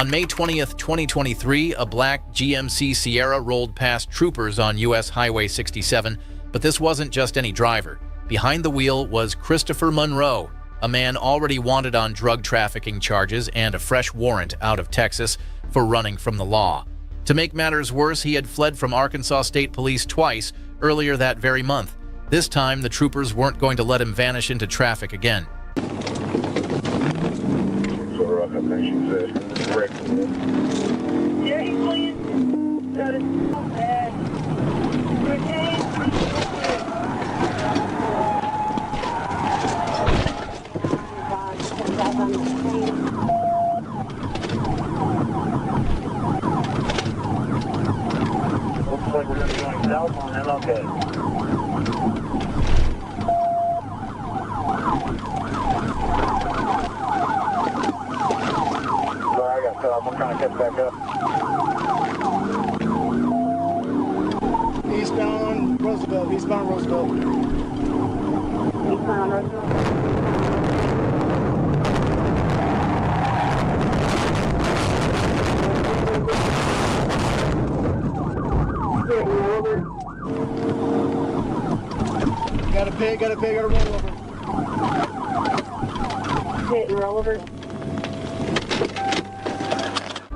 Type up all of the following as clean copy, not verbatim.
On May 20th, 2023, a black GMC Sierra rolled past troopers on U.S. Highway 67, but this wasn't just any driver. Behind the wheel was Christopher Monroe, a man already wanted on drug trafficking charges and a fresh warrant out of Texas for running from the law. To make matters worse, he had fled from Arkansas State Police twice earlier that very month. This time, the troopers weren't going to let him vanish into traffic again. Yeah, he's playing. That is so bad. Looks like we're going to be going south on MLK. I'm trying to catch back up. Eastbound Roosevelt. Eastbound Roosevelt. Got a pig, got a rollover. Hit and rollover.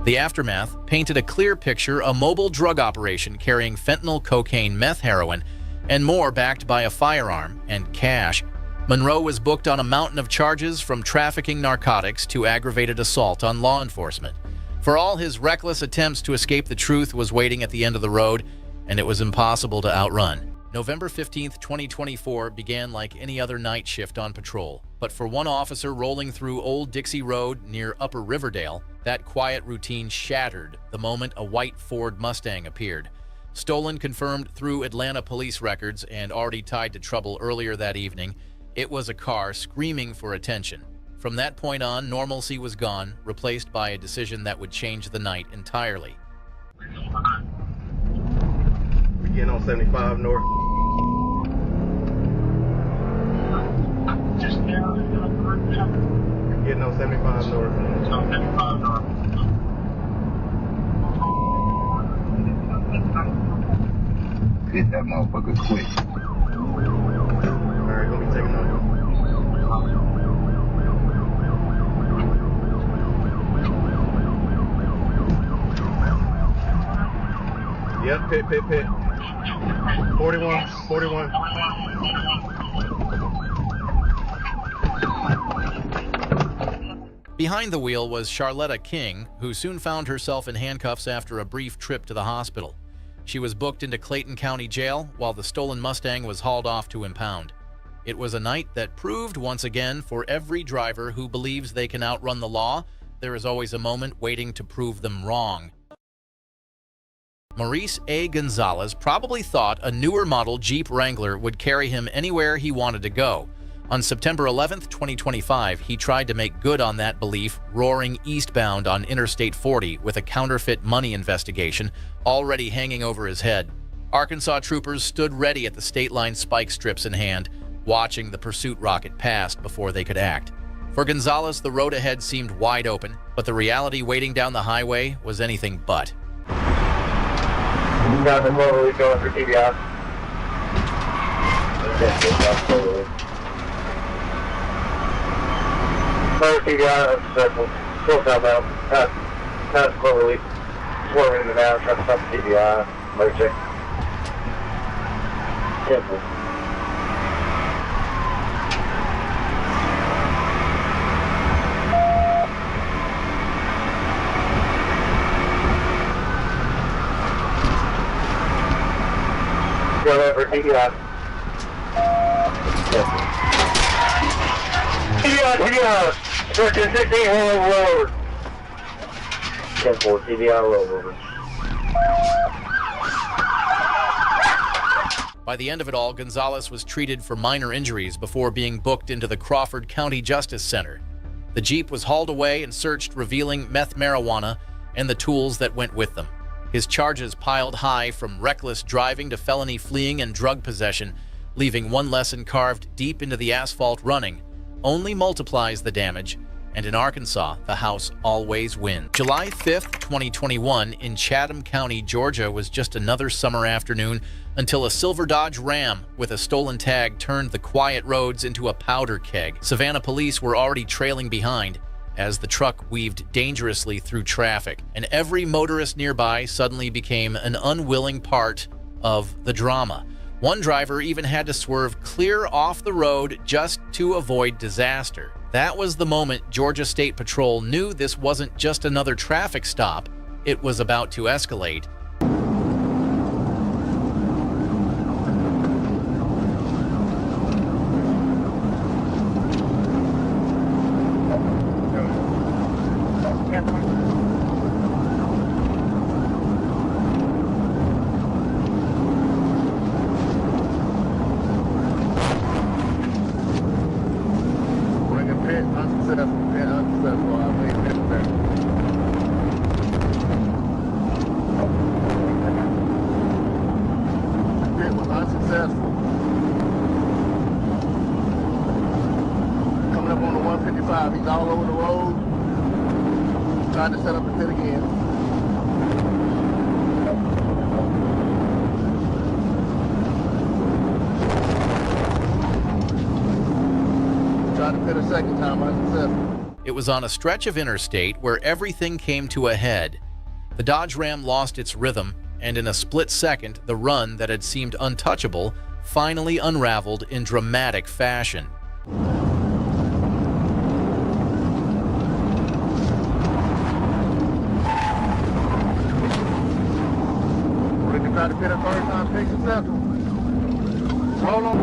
The aftermath painted a clear picture: a mobile drug operation carrying fentanyl, cocaine, meth, heroin, and more, backed by a firearm and cash. Monroe was booked on a mountain of charges, from trafficking narcotics to aggravated assault on law enforcement. For all his reckless attempts to escape, the truth was waiting at the end of the road, and it was impossible to outrun. November 15th, 2024 began like any other night shift on patrol. But for one officer rolling through Old Dixie Road near Upper Riverdale, that quiet routine shattered the moment a white Ford Mustang appeared. Stolen, confirmed through Atlanta police records, and already tied to trouble earlier that evening, it was a car screaming for attention. From that point on, normalcy was gone, replaced by a decision that would change the night entirely. Getting on 75 north. Just now, Getting on 75 north. 75 north. Hit that motherfucker quick. Alright, gonna be taking off. Yep, pit. 41. Behind the wheel was Charlotta King, who soon found herself in handcuffs after a brief trip to the hospital. She was booked into Clayton County Jail, while the stolen Mustang was hauled off to impound. It was a night that proved once again, for every driver who believes they can outrun the law, there is always a moment waiting to prove them wrong. Maurice A. Gonzalez probably thought a newer model Jeep Wrangler would carry him anywhere he wanted to go. On September 11th, 2025, he tried to make good on that belief, roaring eastbound on Interstate 40 with a counterfeit money investigation already hanging over his head. Arkansas troopers stood ready at the state line, spike strips in hand, watching the pursuit rocket past before they could act. For Gonzalez, the road ahead seemed wide open, but the reality waiting down the highway was anything but. You got the rollover going for TBI. TBI, circle. Still southbound. Pass Cloverleaf. Swerving in the now, trying to stop the TBI. Motor check. Simple. Go over TBI. TBI. 1316 rollover. 10-4 TBI rollover. By the end of it all, Gonzalez was treated for minor injuries before being booked into the Crawford County Justice Center. The Jeep was hauled away and searched, revealing meth, marijuana, and the tools that went with them. His charges piled high, from reckless driving to felony fleeing and drug possession, leaving one lesson carved deep into the asphalt: running only multiplies the damage, And in Arkansas, the house always wins. July 5th, 2021, in Chatham County, Georgia, was just another summer afternoon until a silver Dodge Ram with a stolen tag turned the quiet roads into a powder keg. Savannah police were already trailing behind as the truck weaved dangerously through traffic, and every motorist nearby suddenly became an unwilling part of the drama. One driver even had to swerve clear off the road just to avoid disaster. That was the moment Georgia State Patrol knew this wasn't just another traffic stop, it was about to escalate. He's all over the road, trying to set up a pit again. Tried to pit a second time, unsuccessful. It was on a stretch of interstate where everything came to a head. The Dodge Ram lost its rhythm, and in a split second, the run that had seemed untouchable finally unraveled in dramatic fashion. Try to pit a third time, fix it central. Roll on.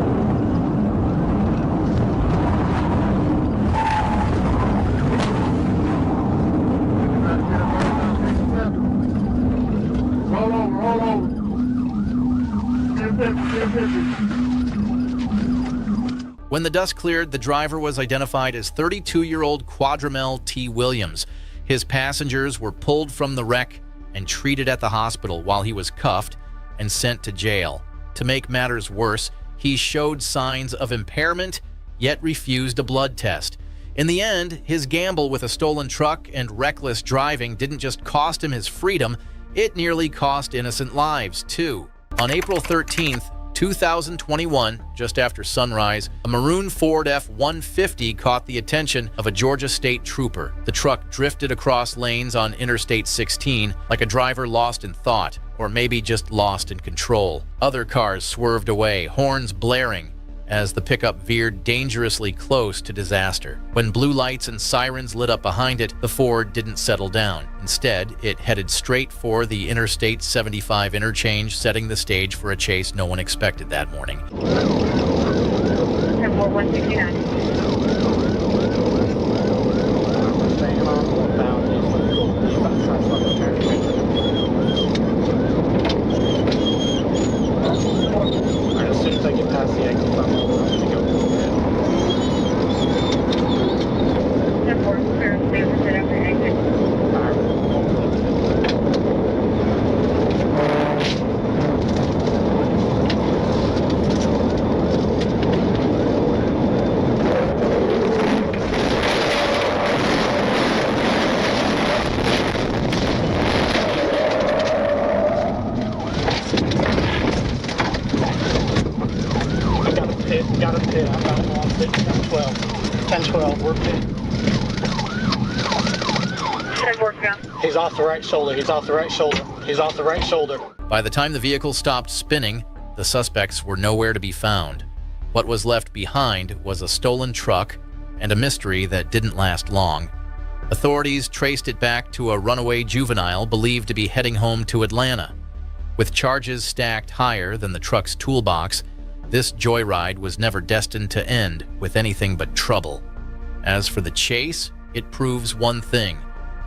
Try to pit a third time, fix it central. Roll over, roll over. 1050. When the dust cleared, the driver was identified as 32-year-old Quadramel T. Williams. His passengers were pulled from the wreck and treated at the hospital while he was cuffed and sent to jail. To make matters worse, he showed signs of impairment, yet refused a blood test. In the end, his gamble with a stolen truck and reckless driving didn't just cost him his freedom, it nearly cost innocent lives, too. On April 13th, 2021, just after sunrise, a maroon Ford F-150 caught the attention of a Georgia State trooper. The truck drifted across lanes on Interstate 16 like a driver lost in thought, or maybe just lost in control. Other cars swerved away, horns blaring, as the pickup veered dangerously close to disaster. When blue lights and sirens lit up behind it, the Ford didn't settle down. Instead, it headed straight for the Interstate 75 interchange, setting the stage for a chase no one expected that morning. 10-12, we're pit. He's off the right shoulder, he's off the right shoulder, he's off the right shoulder. By the time the vehicle stopped spinning, the suspects were nowhere to be found. What was left behind was a stolen truck and a mystery that didn't last long. Authorities traced it back to a runaway juvenile believed to be heading home to Atlanta. With charges stacked higher than the truck's toolbox, this joyride was never destined to end with anything but trouble. As for the chase, it proves one thing.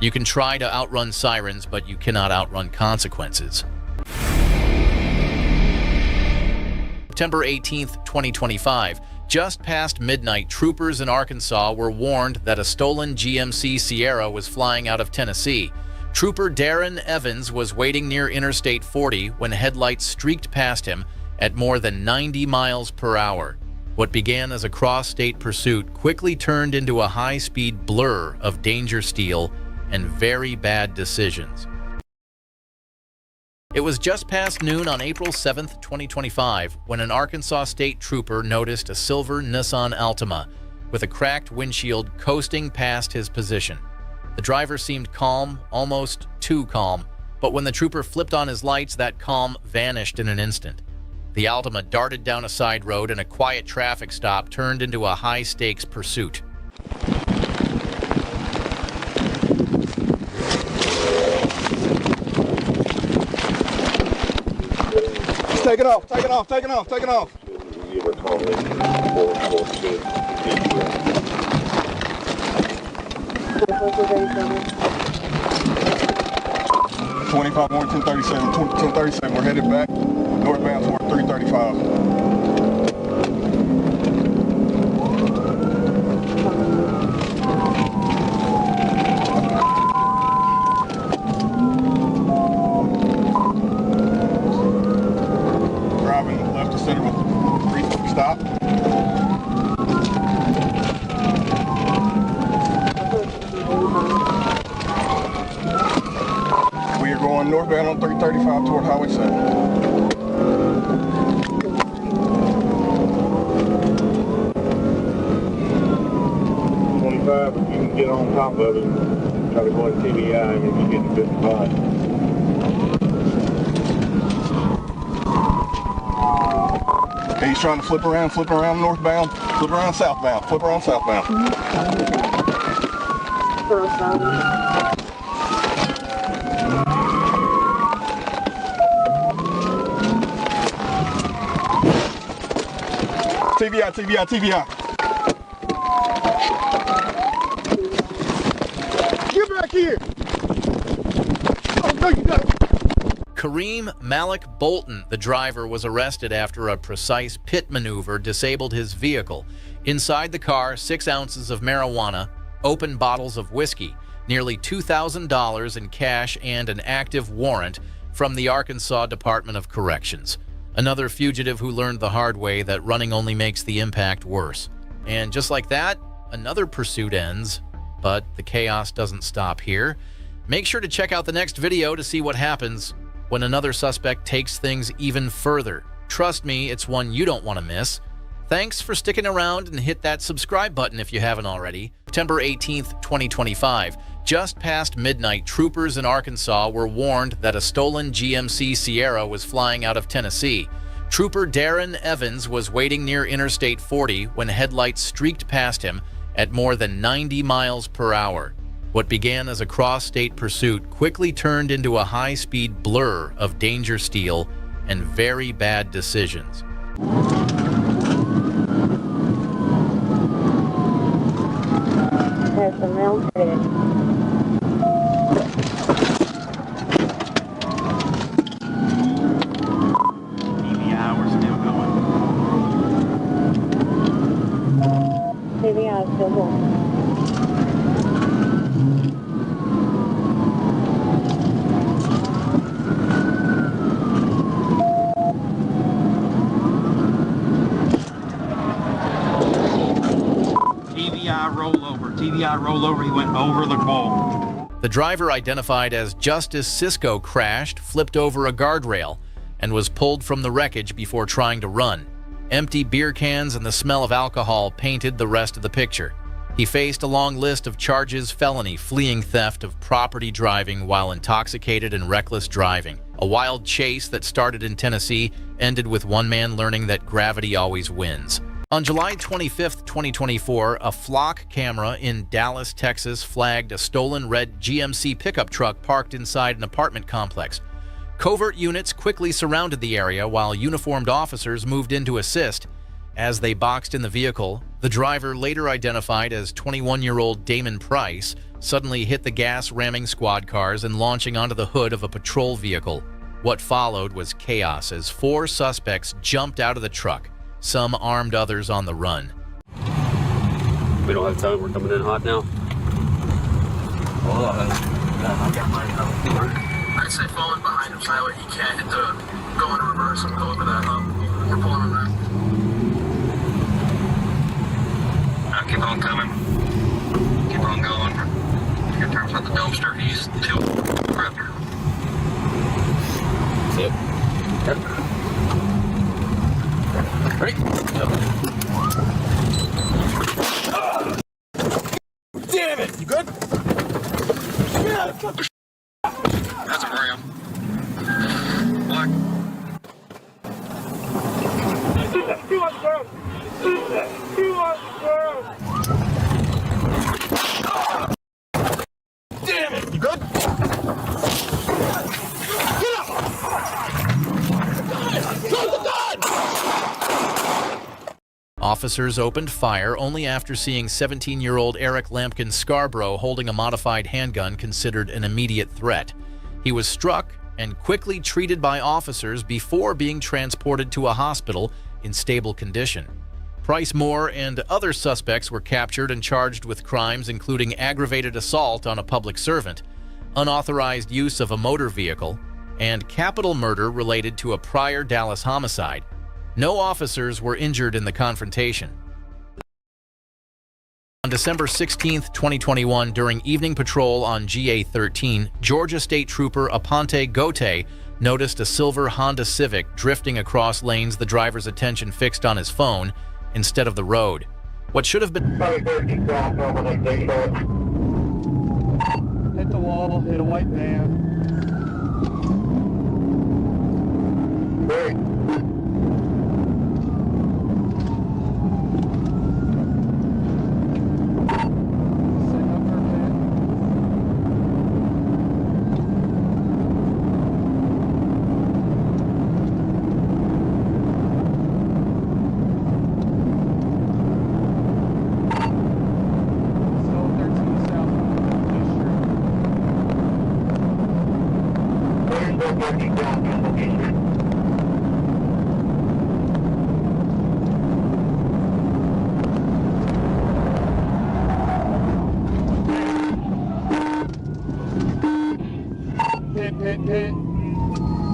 You can try to outrun sirens, but you cannot outrun consequences. September 18th, 2025. Just past midnight, troopers in Arkansas were warned that a stolen GMC Sierra was flying out of Tennessee. Trooper Darren Evans was waiting near Interstate 40 when headlights streaked past him at more than 90 miles per hour. What began as a cross-state pursuit quickly turned into a high-speed blur of danger steal and very bad decisions. It was just past noon on April 7, 2025, when an Arkansas state trooper noticed a silver Nissan Altima with a cracked windshield coasting past his position. The driver seemed calm, almost too calm, but when the trooper flipped on his lights, that calm vanished in an instant. The Altima darted down a side road and a quiet traffic stop turned into a high-stakes pursuit. Take it off, take it off, take it off, take it off. 25 more, 1037, 1037. We're headed back northbound toward 335. Driving left to center with 3 stop. We are going northbound on 335 toward Highway 7. 25, if you can get on top of it, try to go in TBI and if you get to 55. Okay, he's trying to flip around northbound, flip around southbound, flip around southbound. TBI, TBI, TBI. Get back here. Oh, no, you got it. Kareem Malik Bolton, the driver, was arrested after a precise pit maneuver disabled his vehicle. Inside the car, 6 ounces of marijuana, open bottles of whiskey, nearly $2,000 in cash, and an active warrant from the Arkansas Department of Corrections. Another fugitive who learned the hard way that running only makes the impact worse. And just like that, another pursuit ends, but the chaos doesn't stop here. Make sure to check out the next video to see what happens when another suspect takes things even further. Trust me, it's one you don't want to miss. Thanks for sticking around and hit that subscribe button if you haven't already. September 18th, 2025. Just past midnight, troopers in Arkansas were warned that a stolen GMC Sierra was flying out of Tennessee. Trooper Darren Evans was waiting near Interstate 40 when headlights streaked past him at more than 90 miles per hour. What began as a cross-state pursuit quickly turned into a high-speed blur of danger steal and very bad decisions. There's some real good. TBI is still going. TBI rollover, he went over the Kohl. The driver, identified as Justice Cisco, crashed, flipped over a guardrail, and was pulled from the wreckage before trying to run. Empty beer cans and the smell of alcohol painted the rest of the picture. He faced a long list of charges: felony, fleeing theft of property, driving while intoxicated, and reckless driving. A wild chase that started in Tennessee ended with one man learning that gravity always wins. On July 25, 2024, a flock camera in Dallas, Texas flagged a stolen red GMC pickup truck parked inside an apartment complex. Covert units quickly surrounded the area while uniformed officers moved in to assist. As they boxed in the vehicle, the driver, later identified as 21-year-old Damon Price, suddenly hit the gas, ramming squad cars and launching onto the hood of a patrol vehicle. What followed was chaos as 4 suspects jumped out of the truck, some armed, others on the run. We don't have time, we're coming in hot now. I got my I'd say falling behind him so that way he can't hit the go into reverse and go over that hump. We're pulling him back. keep on coming. Keep on going. Here turns out the dumpster. He's tilted the gripper. Yep. Ready? Damn it! You good? Yeah, That's a ram. Black. Damn it! You good? Get up! Close the gun! Officers opened fire only after seeing 17-year-old Eric Lampkin Scarborough holding a modified handgun considered an immediate threat. He was struck and quickly treated by officers before being transported to a hospital in stable condition. Price Moore and other suspects were captured and charged with crimes including aggravated assault on a public servant, unauthorized use of a motor vehicle, and capital murder related to a prior Dallas homicide. No officers were injured in the confrontation. On December 16, 2021, during evening patrol on GA13, Georgia State Trooper Aponte Gote noticed a silver Honda Civic drifting across lanes, the driver's attention fixed on his phone instead of the road. What should have been... Hit the wall, hit a white van. Hit.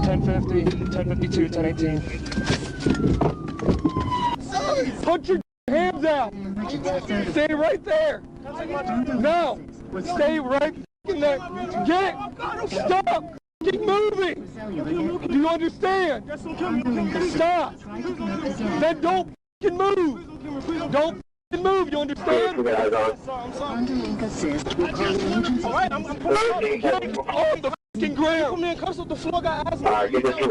1050, 1052, 1018. Put your hands out. Stay right there. No. Stay right there. Get. Stop. Keep moving. Do you understand? Stop. Then don't move. Don't move. You understand? Alright, I'm getting on the fucking ground. Come in, cuss up the floor, got eyes. Alright, get this to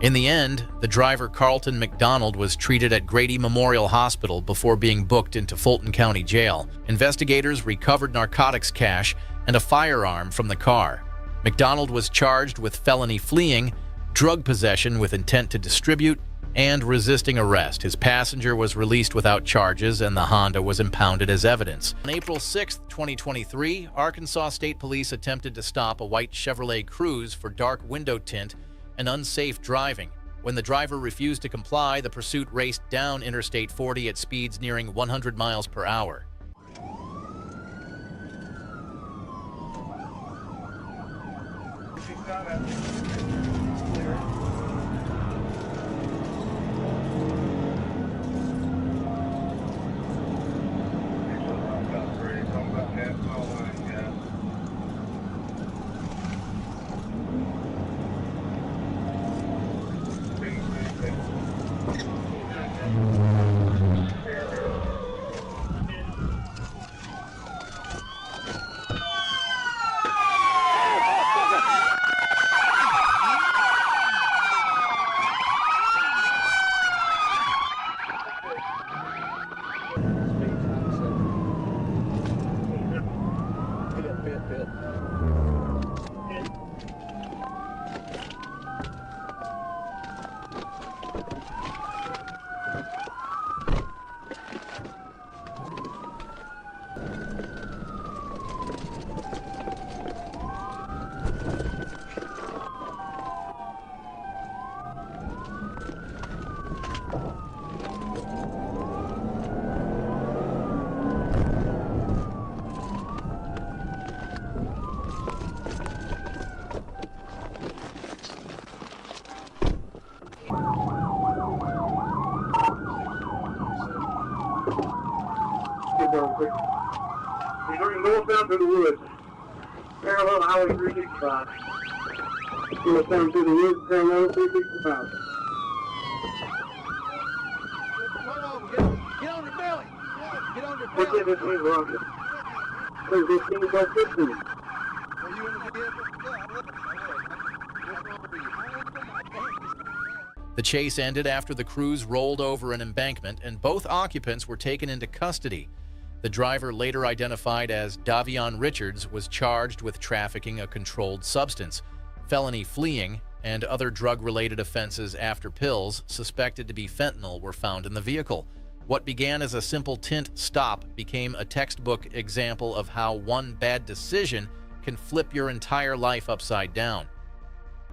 In the end, the driver Carlton McDonald was treated at Grady Memorial Hospital before being booked into Fulton County Jail. Investigators recovered narcotics cache and a firearm from the car. McDonald was charged with felony fleeing, drug possession with intent to distribute, and resisting arrest. His passenger was released without charges and the Honda was impounded as evidence. On April 6, 2023, Arkansas State Police attempted to stop a white Chevrolet Cruze for dark window tint and unsafe driving. When the driver refused to comply, the pursuit raced down Interstate 40 at speeds nearing 100 miles per hour. officer. He's northbound through the woods. Parallel Highway 365. Northbound through the woods, parallel 365. Get on your belly. Get on your What's belly. this mean, Roger? Please, this thing is about 15. Are you in the vehicle? Yeah, I'm looking. What's wrong with you? The chase ended after the crews rolled over an embankment and both occupants were taken into custody. The driver, later identified as Davion Richards, was charged with trafficking a controlled substance, felony fleeing, and other drug-related offenses after pills suspected to be fentanyl were found in the vehicle. What began as a simple tint stop became a textbook example of how one bad decision can flip your entire life upside down.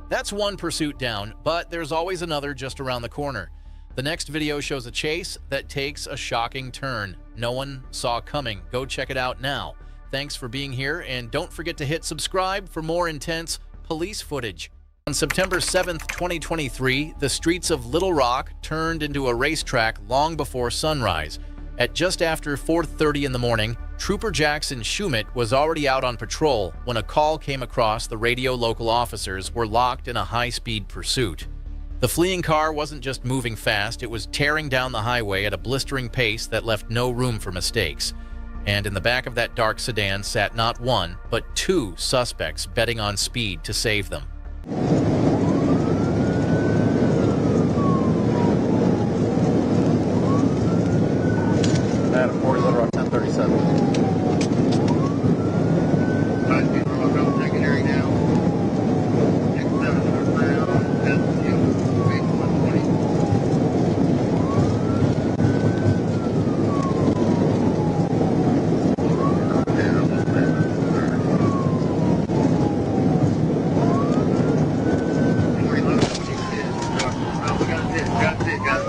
That's one pursuit down, but there's always another just around the corner. The next video shows a chase that takes a shocking turn no one saw coming. Go check it out now. Thanks for being here, and don't forget to hit subscribe for more intense police footage. On September 7th, 2023, the streets of Little Rock turned into a racetrack long before sunrise. At just after 4:30 in the morning, Trooper Jackson Schumett was already out on patrol when a call came across the radio. Local officers were locked in a high-speed pursuit. The fleeing car wasn't just moving fast, it was tearing down the highway at a blistering pace that left no room for mistakes. And in the back of that dark sedan sat not one, but two suspects betting on speed to save them. Adam, 40 Little Rock, 1037. Secondary now. Next 700 round. That's you. Base 120.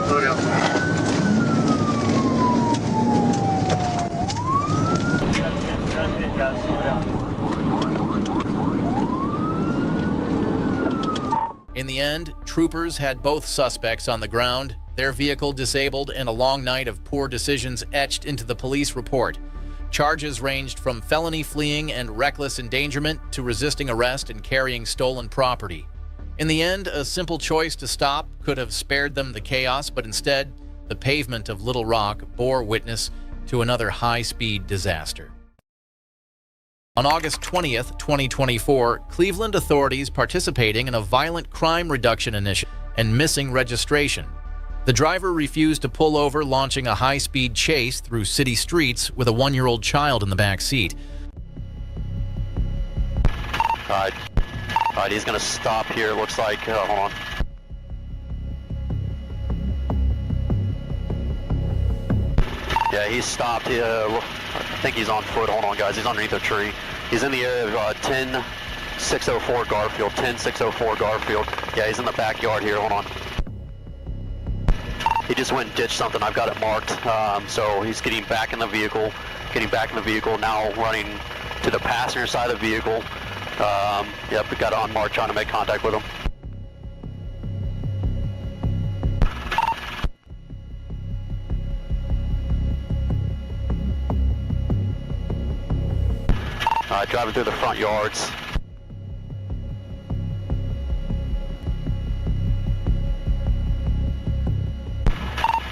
Slow down. In the end, troopers had both suspects on the ground, their vehicle disabled, and a long night of poor decisions etched into the police report. Charges ranged from felony fleeing and reckless endangerment to resisting arrest and carrying stolen property. In the end, a simple choice to stop could have spared them the chaos, but instead, the pavement of Little Rock bore witness to another high-speed disaster. On August 20th, 2024, Cleveland authorities participating in a violent crime reduction initiative and missing registration. The driver refused to pull over, launching a high-speed chase through city streets with a 1-year-old child in the back seat. All right, he's gonna stop here, looks like. Hold on. Yeah, he's stopped. I think he's on foot. Hold on, guys. He's underneath a tree. He's in the area of 10604 Garfield. 10604 Garfield. Yeah, he's in the backyard here. Hold on. He just went and ditched something. I've got it marked. So he's getting back in the vehicle. Now running to the passenger side of the vehicle. Yep, we got it unmarked, trying to make contact with him. Driving through the front yards.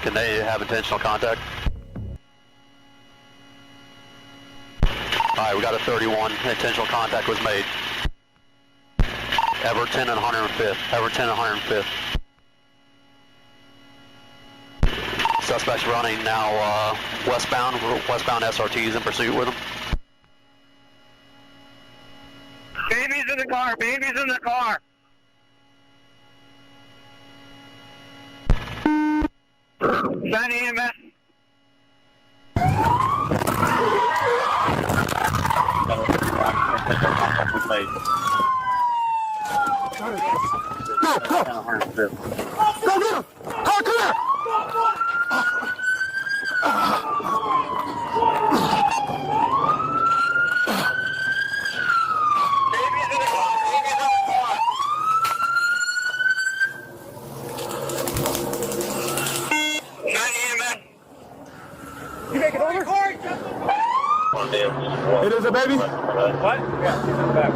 Can they have intentional contact? Alright, we got a 31. Intentional contact was made. Everton and 105th. Everton and 105th. Suspect's running now westbound SRT's in pursuit with him. Baby's in the car. Baby's in the car. Send EMS. You make it over? the baby? What? Yeah, she's in the back.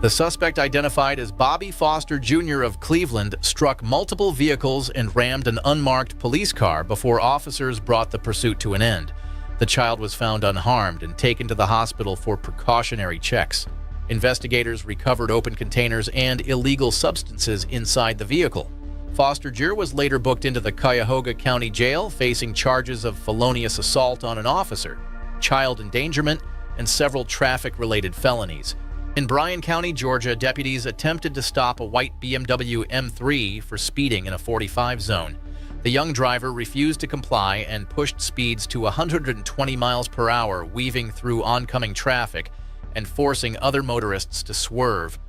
The suspect, identified as Bobby Foster Jr. of Cleveland, struck multiple vehicles and rammed an unmarked police car before officers brought the pursuit to an end. The child was found unharmed and taken to the hospital for precautionary checks. Investigators recovered open containers and illegal substances inside the vehicle. Foster Jr. was later booked into the Cuyahoga County Jail, facing charges of felonious assault on an officer, child endangerment, and several traffic-related felonies. In Bryan County, Georgia, deputies attempted to stop a white BMW M3 for speeding in a 45 zone. The young driver refused to comply and pushed speeds to 120 miles per hour, weaving through oncoming traffic and forcing other motorists to swerve.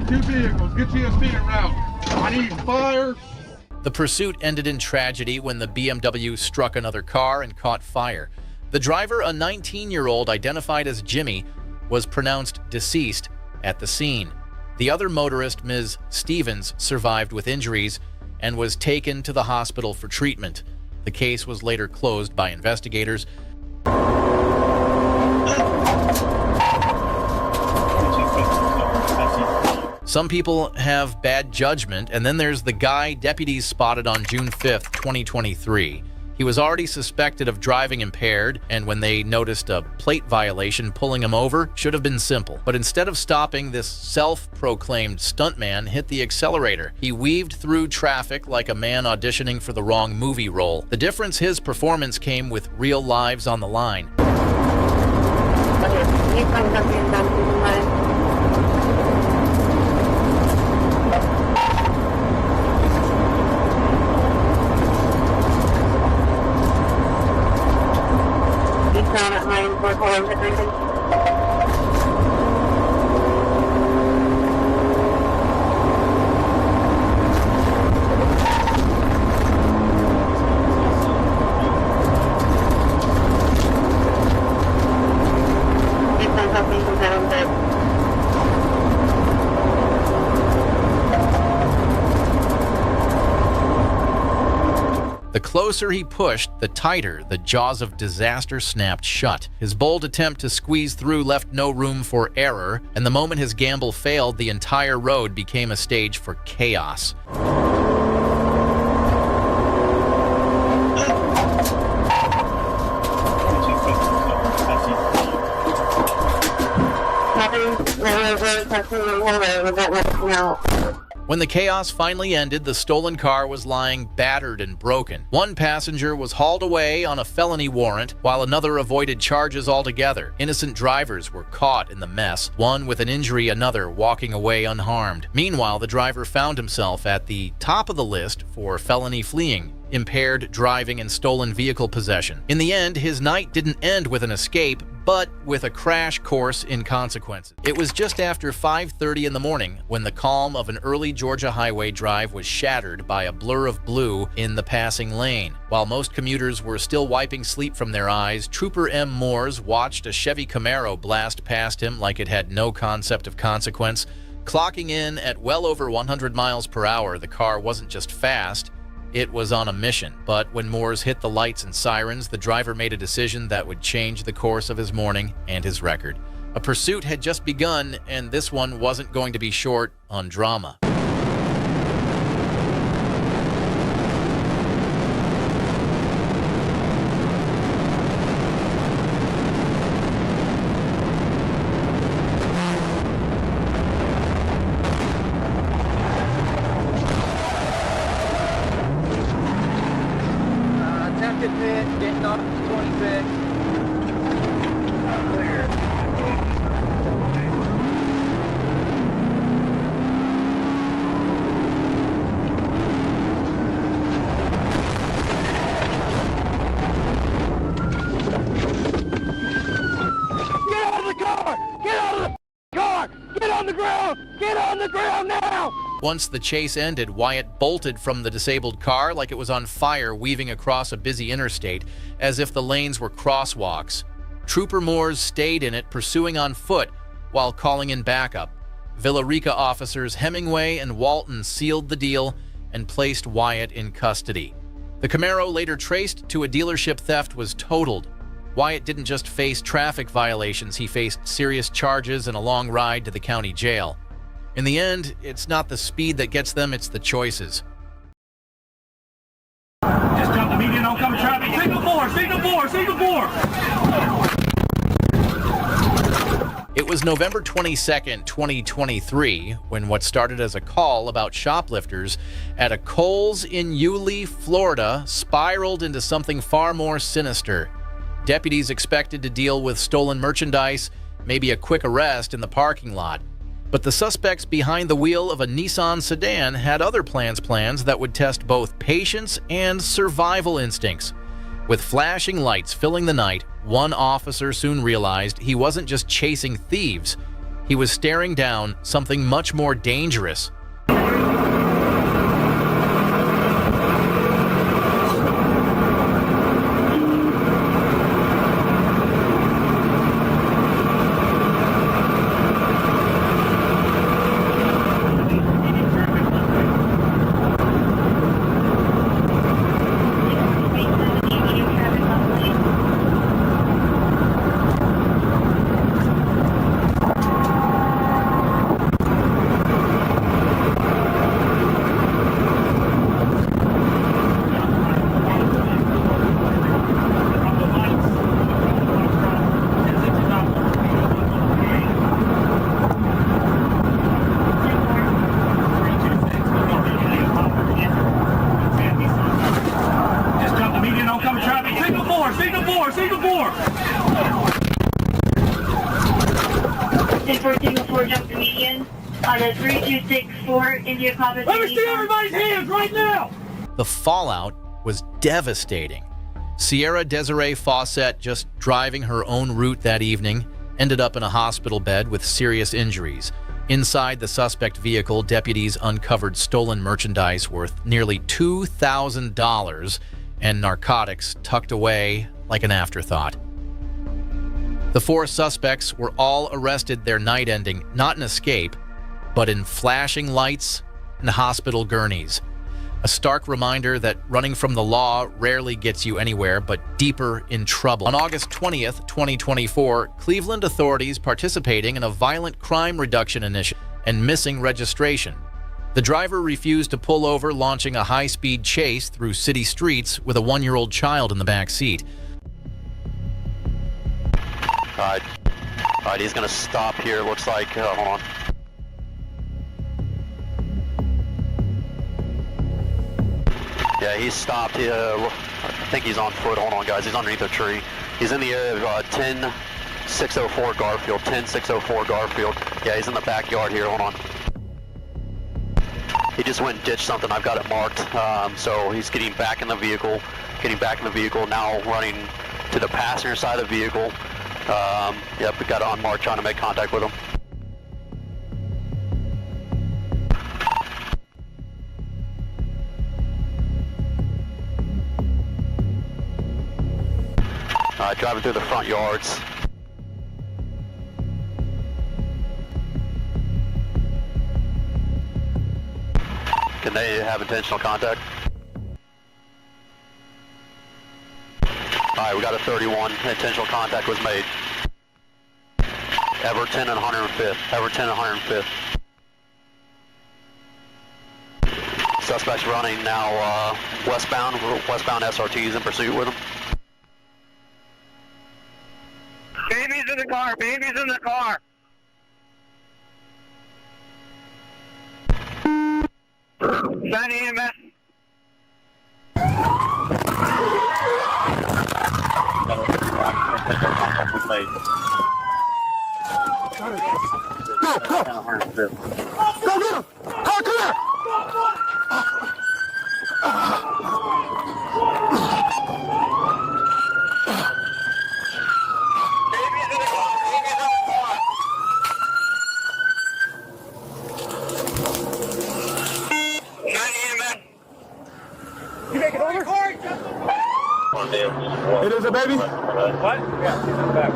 Two vehicles, get you a speeding route. I need fire. The pursuit ended in tragedy when the BMW struck another car and caught fire. The driver, a 19-year-old identified as Jimmy, was pronounced deceased at the scene. The other motorist, Ms. Stevens, survived with injuries and was taken to the hospital for treatment. The case was later closed by investigators. Some people have bad judgment, and then there's the guy deputies spotted on June 5th, 2023. He was already suspected of driving impaired, and when they noticed a plate violation, pulling him over should have been simple. But instead of stopping, this self-proclaimed stuntman hit the accelerator. He weaved through traffic like a man auditioning for the wrong movie role. The difference, his performance came with real lives on the line. The closer he pushed, the tighter the jaws of disaster snapped shut. His bold attempt to squeeze through left no room for error, and the moment his gamble failed, the entire road became a stage for chaos. When the chaos finally ended, the stolen car was lying battered and broken. One passenger was hauled away on a felony warrant, while another avoided charges altogether. Innocent drivers were caught in the mess, one with an injury, another walking away unharmed. Meanwhile, the driver found himself at the top of the list for felony fleeing, impaired driving, and stolen vehicle possession. In the end, his night didn't end with an escape, but with a crash course in consequences. It was just after 5:30 in the morning when the calm of an early Georgia highway drive was shattered by a blur of blue in the passing lane. While most commuters were still wiping sleep from their eyes, Trooper M. Moores watched a Chevy Camaro blast past him like it had no concept of consequence. Clocking in at well over 100 miles per hour, the car wasn't just fast, it was on a mission. But when Moores hit the lights and sirens, the driver made a decision that would change the course of his morning and his record. A pursuit had just begun, and this one wasn't going to be short on drama. Attempted pit, getting off the 20 pit. Clear. Get out of the car! Get out of the car! Get on the ground! Get on the ground now! Once the chase ended, Wyatt bolted from the disabled car like it was on fire, weaving across a busy interstate, as if the lanes were crosswalks. Trooper Moores stayed in it, pursuing on foot while calling in backup. Villa Rica officers Hemingway and Walton sealed the deal and placed Wyatt in custody. The Camaro, later traced to a dealership theft, was totaled. Wyatt didn't just face traffic violations, he faced serious charges and a long ride to the county jail. In the end, it's not the speed that gets them, it's the choices. Just jump the median, oncoming traffic. Signal 4, signal 4, signal 4. It was November 22nd, 2023, when what started as a call about shoplifters at a Kohl's in Yulee, Florida, spiraled into something far more sinister. Deputies expected to deal with stolen merchandise, maybe a quick arrest in the parking lot. But the suspects behind the wheel of a Nissan sedan had other plans that would test both patience and survival instincts. With flashing lights filling the night, one officer soon realized he wasn't just chasing thieves, he was staring down something much more dangerous. Jump the median on a 3264 India Comet. Let me see everybody's hands right now! The fallout was devastating. Sierra Desiree Fawcett, just driving her own route that evening, ended up in a hospital bed with serious injuries. Inside the suspect vehicle, deputies uncovered stolen merchandise worth nearly $2,000 and narcotics tucked away like an afterthought. The four suspects were all arrested, their night ending not in escape, but in flashing lights and hospital gurneys. A stark reminder that running from the law rarely gets you anywhere, but deeper in trouble. On August 20th, 2024, Cleveland authorities participating in a violent crime reduction initiative and missing registration. The driver refused to pull over, launching a high-speed chase through city streets with a one-year-old child in the back seat. All right, he's gonna stop here, looks like, hold on. Yeah, he's stopped, I think he's on foot, hold on guys, he's underneath a tree. He's in the area of 10604 Garfield, 10604 Garfield. Yeah, he's in the backyard here, hold on. He just went and ditched something, I've got it marked, so he's getting back in the vehicle, now running to the passenger side of the vehicle. Yep, we got it on mark, trying to make contact with him. Driving through the front yards. Can they have intentional contact? Alright, we got a 31. Intentional contact was made. Everton and 105th. Everton and 105th. Suspect's running now westbound SRT's in pursuit with him. Baby's in the car, baby's in the car. Send EMS. It is a baby? What? Yeah, he's in the back.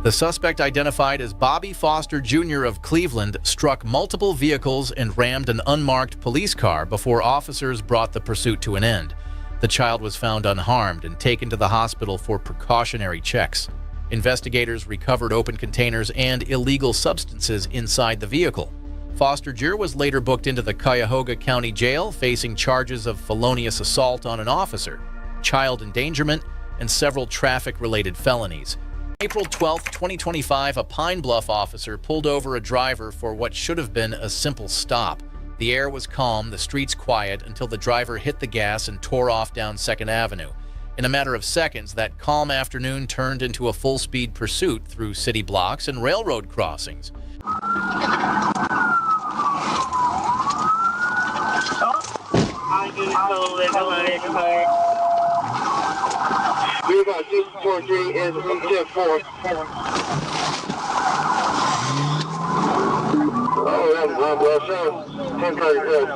The suspect, identified as Bobby Foster Jr. of Cleveland, struck multiple vehicles and rammed an unmarked police car before officers brought the pursuit to an end. The child was found unharmed and taken to the hospital for precautionary checks. Investigators recovered open containers and illegal substances inside the vehicle. Foster Jr. was later booked into the Cuyahoga County Jail, facing charges of felonious assault on an officer, child endangerment, and several traffic-related felonies. April 12, 2025, a Pine Bluff officer pulled over a driver for what should have been a simple stop. The air was calm, the streets quiet, until the driver hit the gas and tore off down 2nd Avenue. In a matter of seconds, that calm afternoon turned into a full-speed pursuit through city blocks and railroad crossings. We got 643 is in 4. Oh, that's one well shown. 1036.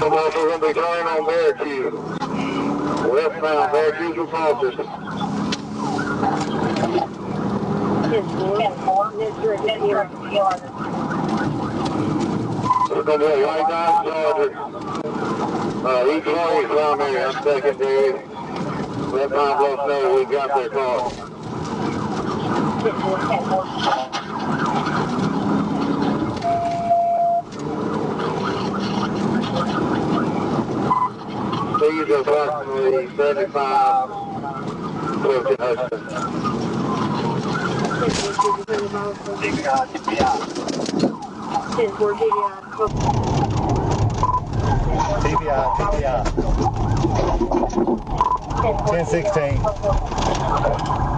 I'm also going to be going on Barricue. Westbound Barricue to Foster. There's going to be a white down Charger. Each one is down there. I'm secondary. Let Pine Bluff know we got their car. Speed is approximately 75 to Hudson. TBI. 1016.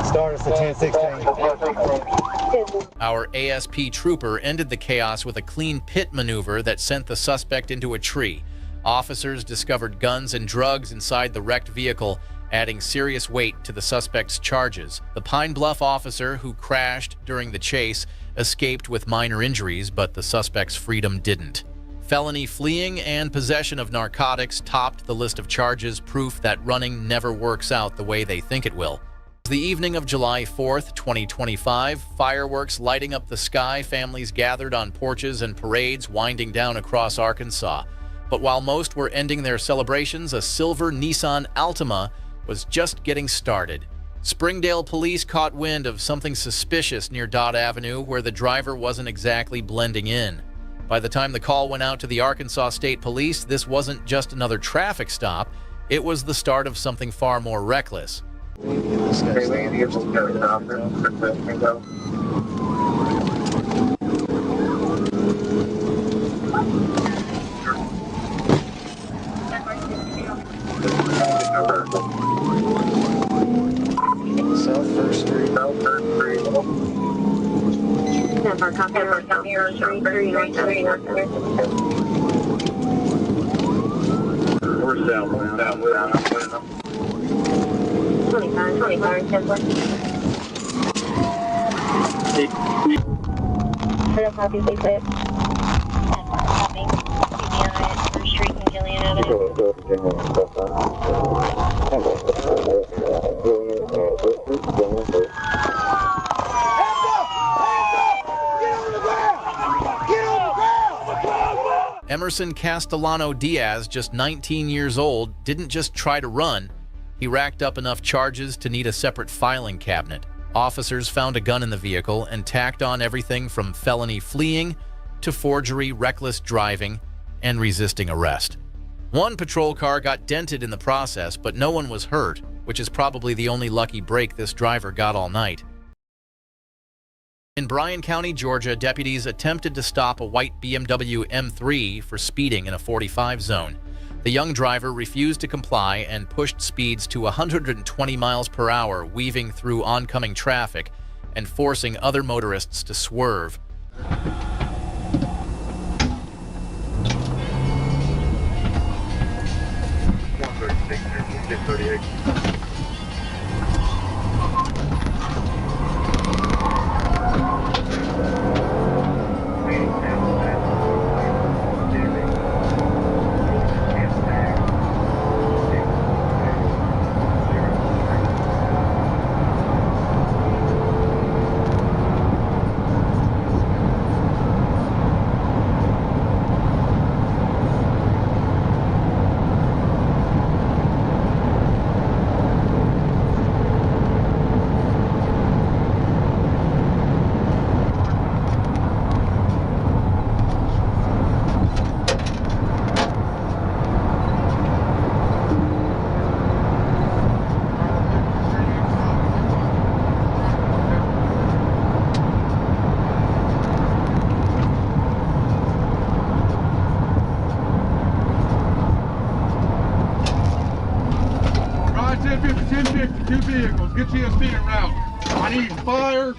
Start us at 1016. Our ASP trooper ended the chaos with a clean pit maneuver that sent the suspect into a tree. Officers discovered guns and drugs inside the wrecked vehicle, adding serious weight to the suspect's charges. The Pine Bluff officer who crashed during the chase escaped with minor injuries, but the suspect's freedom didn't. Felony fleeing and possession of narcotics topped the list of charges, proof that running never works out the way they think it will. The evening of July 4th, 2025, fireworks lighting up the sky, families gathered on porches and parades winding down across Arkansas. But while most were ending their celebrations, a silver Nissan Altima was just getting started. Springdale police caught wind of something suspicious near Dodd Avenue where the driver wasn't exactly blending in. By the time the call went out to the Arkansas State Police, this wasn't just another traffic stop, it was the start of something far more reckless. South First Street. Number Camaro 3393. We're southbound. 25, 10. Hello, copy, please. Copy. CBI, First Street and Gillian Emerson Castellano Diaz, just 19 years old, didn't just try to run. He racked up enough charges to need a separate filing cabinet. Officers found a gun in the vehicle and tacked on everything from felony fleeing to forgery, reckless driving, and resisting arrest. One patrol car got dented in the process, but no one was hurt, which is probably the only lucky break this driver got all night. In Bryan County, Georgia, deputies attempted to stop a white BMW M3 for speeding in a 45 zone. The young driver refused to comply and pushed speeds to 120 miles per hour, weaving through oncoming traffic and forcing other motorists to swerve. Get you a speeding route. I need fire.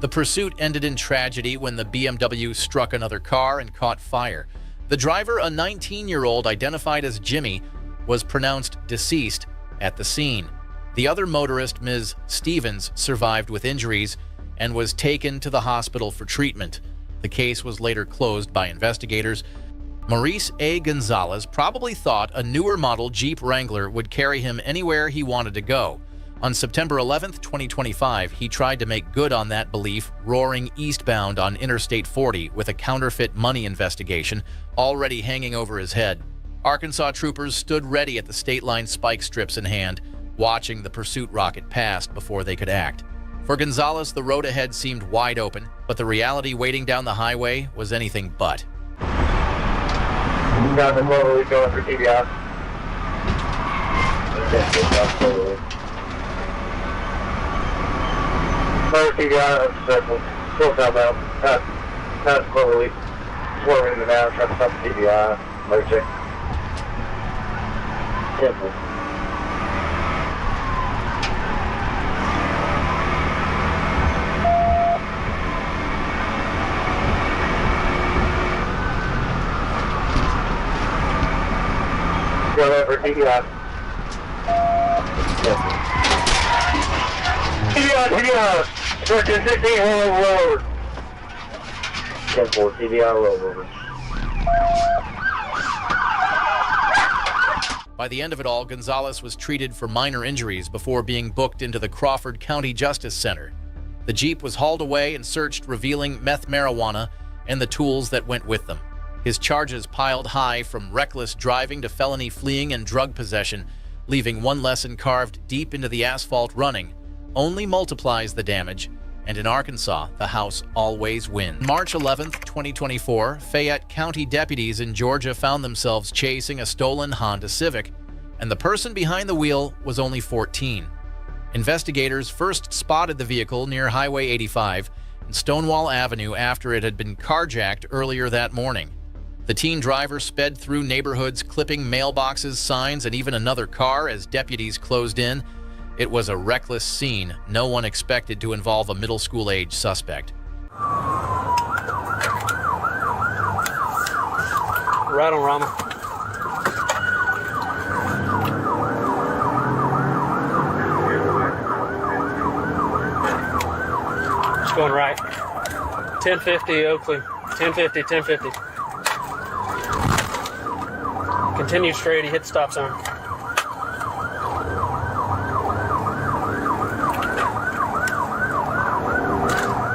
The pursuit ended in tragedy when the BMW struck another car and caught fire. The driver, a 19-year-old identified as Jimmy, was pronounced deceased at the scene. The other motorist, Ms. Stevens, survived with injuries and was taken to the hospital for treatment. The case was later closed by investigators. Maurice A. Gonzalez probably thought a newer model Jeep Wrangler would carry him anywhere he wanted to go. On September 11, 2025, he tried to make good on that belief, roaring eastbound on Interstate 40 with a counterfeit money investigation already hanging over his head. Arkansas troopers stood ready at the state line spike strips in hand, watching the pursuit rocket past before they could act. For Gonzalez, the road ahead seemed wide open, but the reality waiting down the highway was anything but. Got the Kohl going for TBI. First TBI, circle, still southbound, past Kohl, swerving in the down, trying to stop the TBI, motor check. Simple. Go over TBI. TBI, 1316, rollover. 10-4, TBI, rollover. By the end of it all, Gonzalez was treated for minor injuries before being booked into the Crawford County Justice Center. The Jeep was hauled away and searched, revealing meth marijuana and the tools that went with them. His charges piled high, from reckless driving to felony fleeing and drug possession, leaving one lesson carved deep into the asphalt: running only multiplies the damage, and in Arkansas, the house always wins. March 11, 2024, Fayette County deputies in Georgia found themselves chasing a stolen Honda Civic, and the person behind the wheel was only 14. Investigators first spotted the vehicle near Highway 85 and Stonewall Avenue after it had been carjacked earlier that morning. The teen driver sped through neighborhoods, clipping mailboxes, signs, and even another car as deputies closed in. It was a reckless scene no one expected to involve a middle school-age suspect. Right on, Rama. Just going right. 1050 Oakley. 1050, 1050. Continue straight, he hit the stop sign.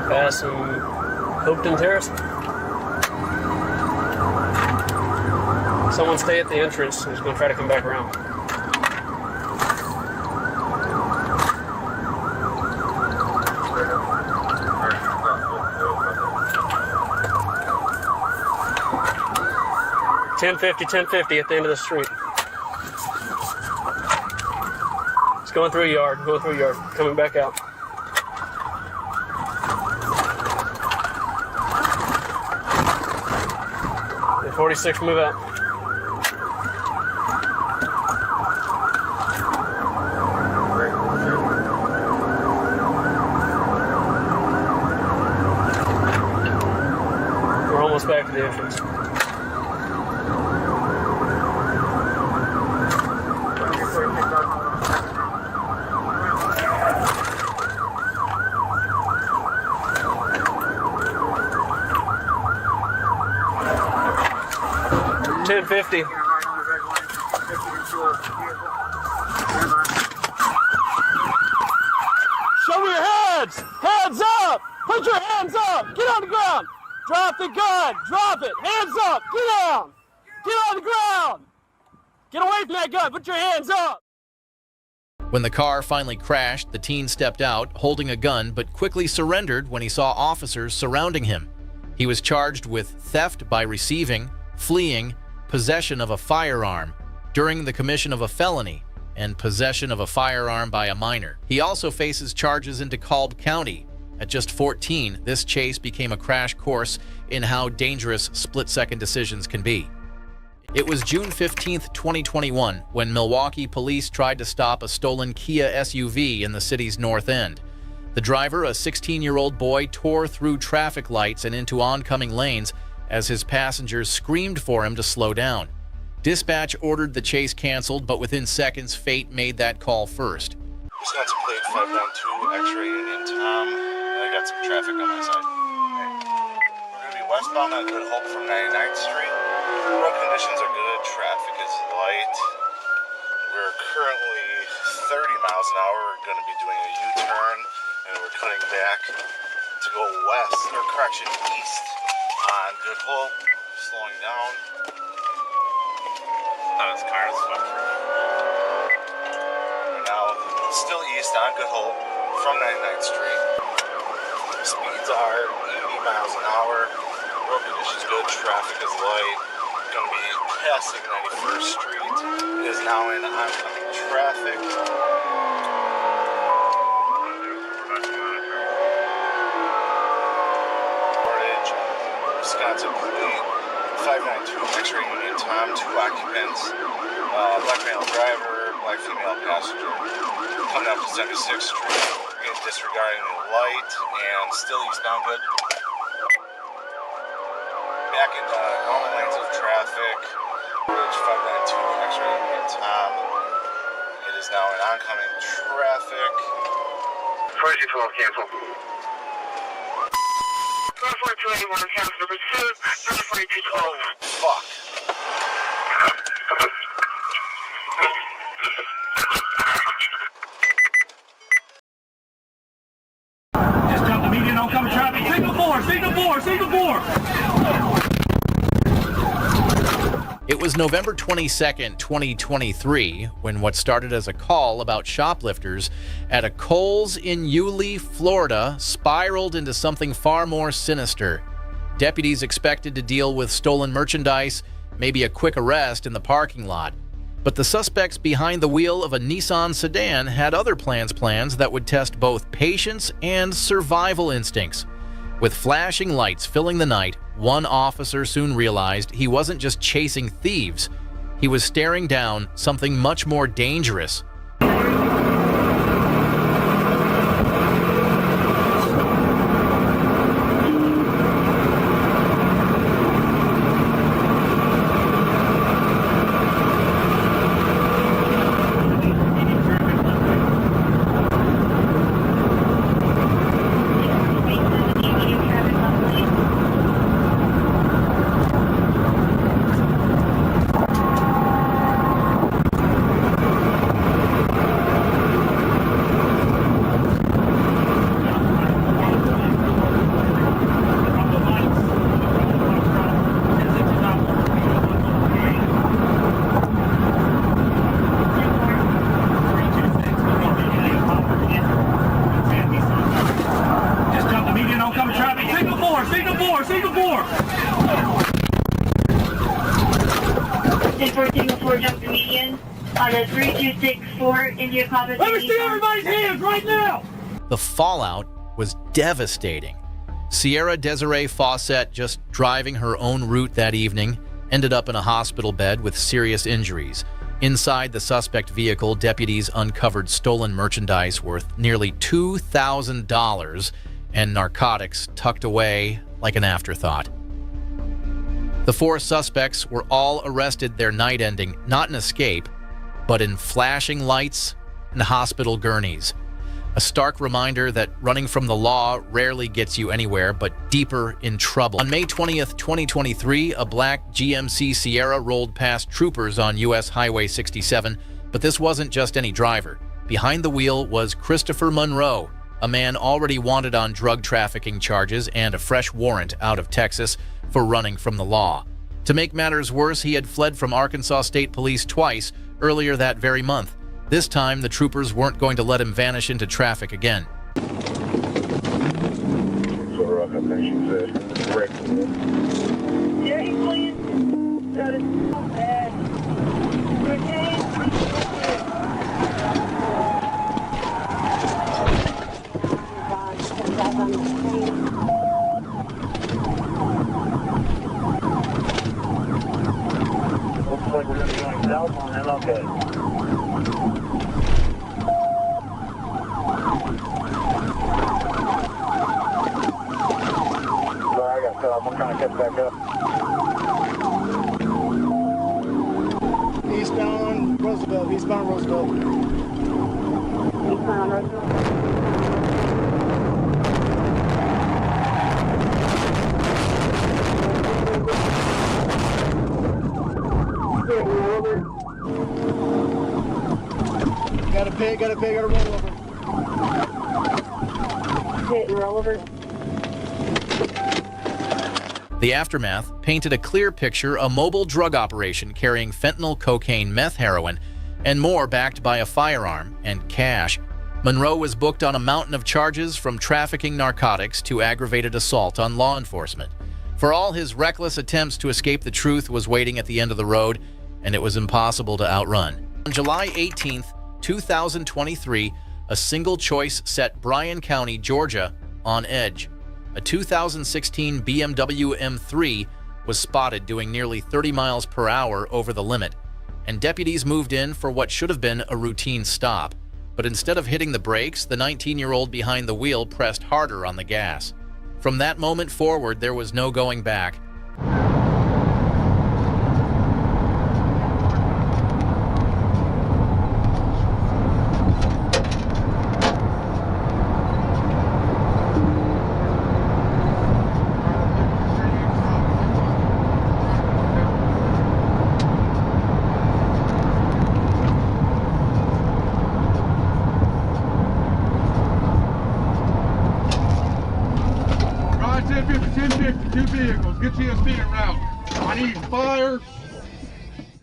Passing Hopeton Terrace. Someone stay at the entrance. He's going to try to come back around. $10.50 at the end of the street. It's going through a yard, coming back out. The 46 move out. We're almost back to the entrance. $10.50. Show me your hands! Hands up! Put your hands up! Get on the ground! Drop the gun! Drop it! Hands up! Get down! Get on the ground! Get away from that gun! Put your hands up! When the car finally crashed, the teen stepped out, holding a gun, but quickly surrendered when he saw officers surrounding him. He was charged with theft by receiving, fleeing, possession of a firearm during the commission of a felony, and possession of a firearm by a minor. He also faces charges in DeKalb County. At just 14, this chase became a crash course in how dangerous split-second decisions can be. It was June 15, 2021, when Milwaukee police tried to stop a stolen Kia SUV in the city's north end. The driver, a 16-year-old boy, tore through traffic lights and into oncoming lanes as his passengers screamed for him to slow down. Dispatch ordered the chase canceled, but within seconds, fate made that call first. Wisconsin plate 592 X-ray Indian Tom. I got some traffic on my side. We're going to be westbound on Good Hope from 99th Street. Road conditions are good, traffic is light. We're currently 30 miles an hour. We're going to be doing a U-turn, and we're cutting back to go west, or correction, east on Good Hope, slowing down. Thought his car is fucked. We're now still east on Good Hope from 99th Street. Speeds are 80 miles an hour. Road conditions good, traffic is light. Going to be passing 91st Street. It is now in oncoming traffic. Wisconsin plate 592 X-ray Union Tom, 2 occupants, black male driver, black female passenger, coming up to 76th Street, disregarding the light, and still eastbound good. Back in normal lanes of traffic, bridge 592 X-ray Union Tom. It is now in oncoming traffic. 4212 cancel. 4281, house number 2, 4212. Oh, fuck. Just jump the median, oncoming traffic. Signal 4, signal 4, signal 4. It was November 22nd, 2023, when what started as a call about shoplifters at a Kohl's in Yulee, Florida, spiraled into something far more sinister. Deputies expected to deal with stolen merchandise, maybe a quick arrest in the parking lot. But the suspects behind the wheel of a Nissan sedan had other plans that would test both patience and survival instincts. With flashing lights filling the night, one officer soon realized he wasn't just chasing thieves. He was staring down something much more dangerous. Signal 4, signal 4. 10-4, signal 4, jump to median on a 3264 India Compass. Let me see everybody's hands right now. The fallout was devastating. Sierra Desiree Fawcett, just driving her own route that evening, ended up in a hospital bed with serious injuries. Inside the suspect vehicle, deputies uncovered stolen merchandise worth nearly $2,000 and narcotics tucked away like an afterthought. The 4 suspects were all arrested their night ending, not in escape, but in flashing lights and hospital gurneys. A stark reminder that running from the law rarely gets you anywhere but deeper in trouble. On May 20th, 2023, a black GMC Sierra rolled past troopers on US Highway 67, but this wasn't just any driver. Behind the wheel was Christopher Monroe, a man already wanted on drug trafficking charges and a fresh warrant out of Texas for running from the law. To make matters worse, he had fled from Arkansas State Police twice earlier that very month. This time, the troopers weren't going to let him vanish into traffic again. Looks like we're going to be going south on him, okay. I'm trying to catch back up. Eastbound Roosevelt, eastbound Roosevelt. Eastbound Roosevelt. Got a pig, got a rollover. Hit and rollover. The aftermath painted a clear picture: a mobile drug operation carrying fentanyl, cocaine, meth, heroin, and more, backed by a firearm and cash. Monroe was booked on a mountain of charges, from trafficking narcotics to aggravated assault on law enforcement. For all his reckless attempts to escape, the truth was waiting at the end of the road, and it was impossible to outrun. On July 18th, 2023, a single choice set Bryan County, Georgia, on edge. A 2016 BMW M3 was spotted doing nearly 30 miles per hour over the limit, and deputies moved in for what should have been a routine stop. But instead of hitting the brakes, the 19-year-old behind the wheel pressed harder on the gas. From that moment forward, there was no going back. Two vehicles, get you a speed route. I need fire.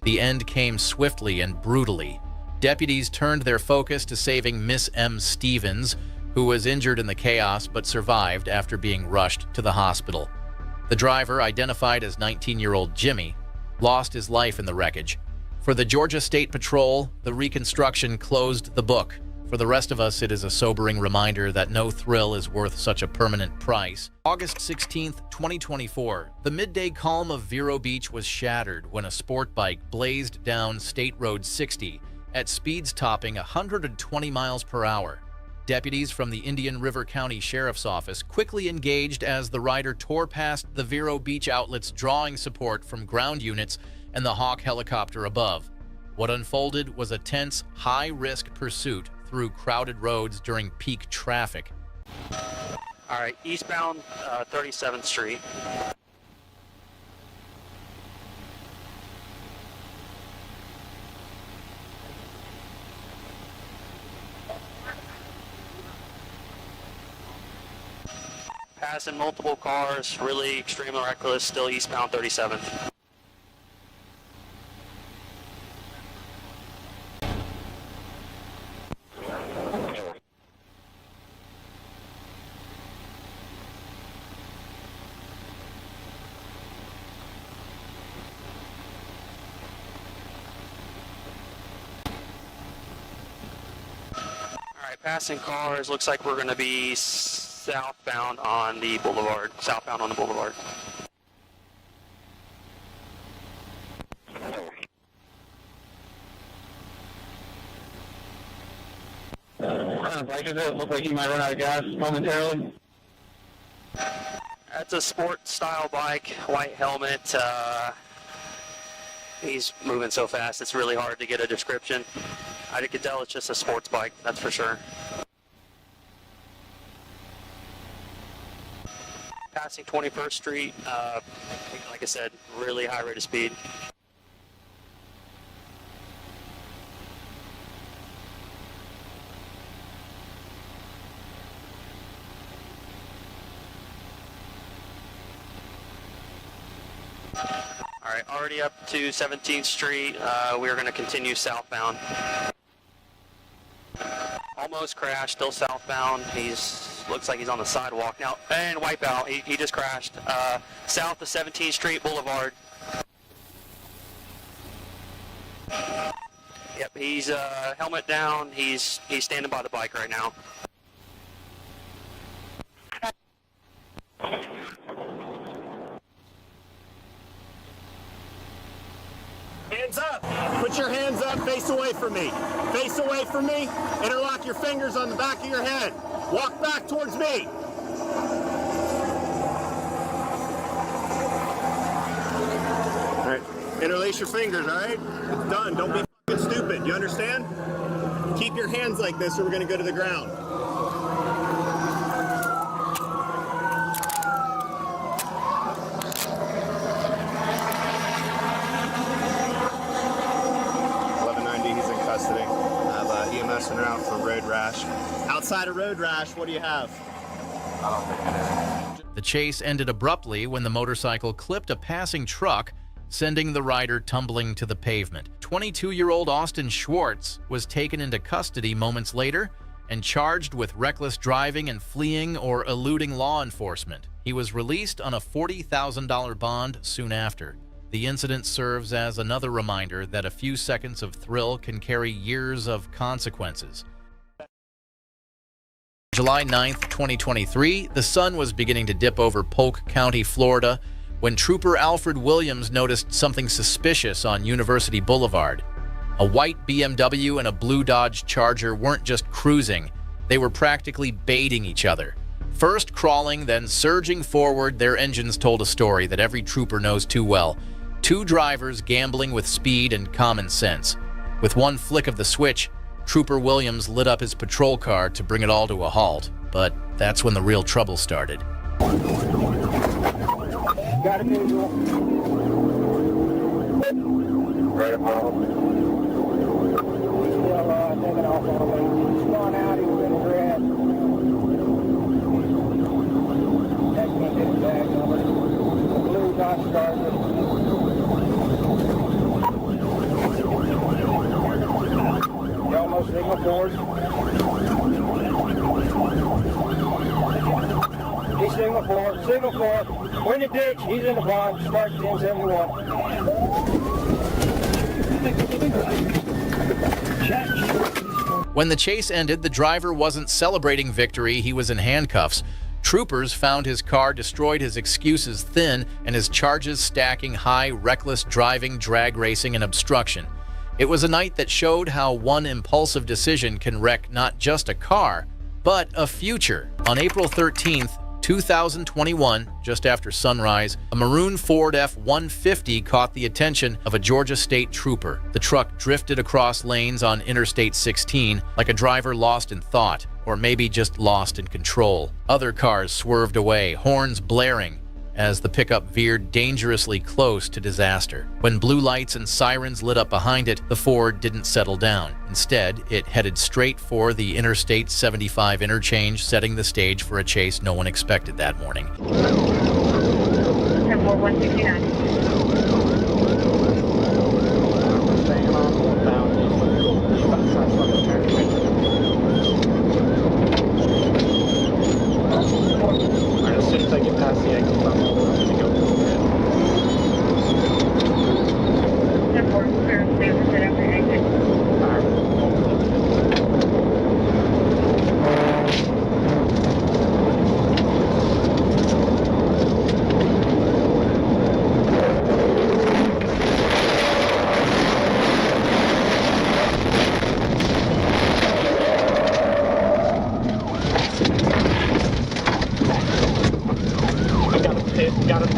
The end came swiftly and brutally. Deputies turned their focus to saving Miss M. Stevens, who was injured in the chaos but survived after being rushed to the hospital. The driver, identified as 19-year-old Jimmy, lost his life in the wreckage. For the Georgia State Patrol, the reconstruction closed the book. For the rest of us, it is a sobering reminder that no thrill is worth such a permanent price. August 16th, 2024, the midday calm of Vero Beach was shattered when a sport bike blazed down State Road 60 at speeds topping 120 miles per hour. Deputies from the Indian River County Sheriff's Office quickly engaged as the rider tore past the Vero Beach outlets, drawing support from ground units and the Hawk helicopter above. What unfolded was a tense, high-risk pursuit through crowded roads during peak traffic. All right, eastbound 37th Street. Passing multiple cars, really extremely reckless, still eastbound 37th. Passing cars, looks like we're going to be southbound on the boulevard. Southbound on the boulevard. Bike is it? Looks like he might run out of gas momentarily. That's a sport style bike, white helmet. He's moving so fast, it's really hard to get a description. I could tell it's just a sports bike, that's for sure. Passing 21st Street, like I said, really high rate of speed. All right, already up to 17th Street. We're going to continue southbound. Almost crashed, still southbound. Looks like he's on the sidewalk now. And wipeout, he just crashed. South of 17th Street Boulevard. Yep, he's helmet down. He's standing by the bike right now. Hands up! Put your hands up, face away from me. Face away from me, interlock your fingers on the back of your head. Walk back towards me. All right, interlace your fingers, all right? It's done, don't be fucking stupid, you understand? Keep your hands like this or we're gonna go to the ground. EMS en route for road rash. Outside of road rash, what do you have? I don't think it is. The chase ended abruptly when the motorcycle clipped a passing truck, sending the rider tumbling to the pavement. 22-year-old Austin Schwartz was taken into custody moments later and charged with reckless driving and fleeing or eluding law enforcement. He was released on a $40,000 bond soon after. The incident serves as another reminder that a few seconds of thrill can carry years of consequences. July 9th, 2023, the sun was beginning to dip over Polk County, Florida, when Trooper Alfred Williams noticed something suspicious on University Boulevard. A white BMW and a blue Dodge Charger weren't just cruising, they were practically baiting each other. First crawling, then surging forward, their engines told a story that every trooper knows too well. Two drivers gambling with speed and common sense. With one flick of the switch, Trooper Williams lit up his patrol car to bring it all to a halt. But that's when the real trouble started. Got a visual. Right above. Still taking off on me. He's gone out, he was in the red. That's going to get his bag number. The blue Dodge Charger. Almost signal forward. He's signal forward. Signal forward. We're in the ditch. He's in the pond. Starts 1071. When the chase ended, the driver wasn't celebrating victory. He was in handcuffs. Troopers found his car, destroyed his excuses thin, and his charges stacking high, reckless driving, drag racing, and obstruction. It was a night that showed how one impulsive decision can wreck not just a car, but a future. On April 13th, 2021, just after sunrise, a maroon Ford F-150 caught the attention of a Georgia State trooper. The truck drifted across lanes on Interstate 16 like a driver lost in thought, or maybe just lost in control. Other cars swerved away, horns blaring, as the pickup veered dangerously close to disaster. When blue lights and sirens lit up behind it, the Ford didn't settle down. Instead, it headed straight for the Interstate 75 interchange, setting the stage for a chase no one expected that morning. 169.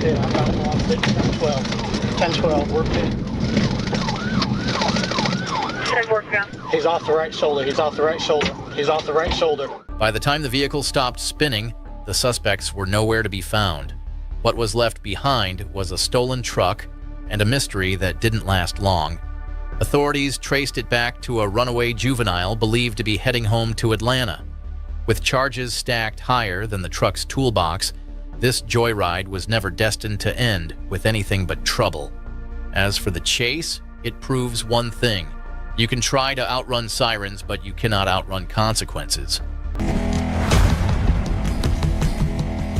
pit. I'm about to on 10-12. 10-12, we're pit. He's off the right shoulder. He's off the right shoulder. He's off the right shoulder. By the time the vehicle stopped spinning, the suspects were nowhere to be found. What was left behind was a stolen truck and a mystery that didn't last long. Authorities traced it back to a runaway juvenile believed to be heading home to Atlanta. With charges stacked higher than the truck's toolbox, this joyride was never destined to end with anything but trouble. As for the chase, it proves one thing. You can try to outrun sirens, but you cannot outrun consequences.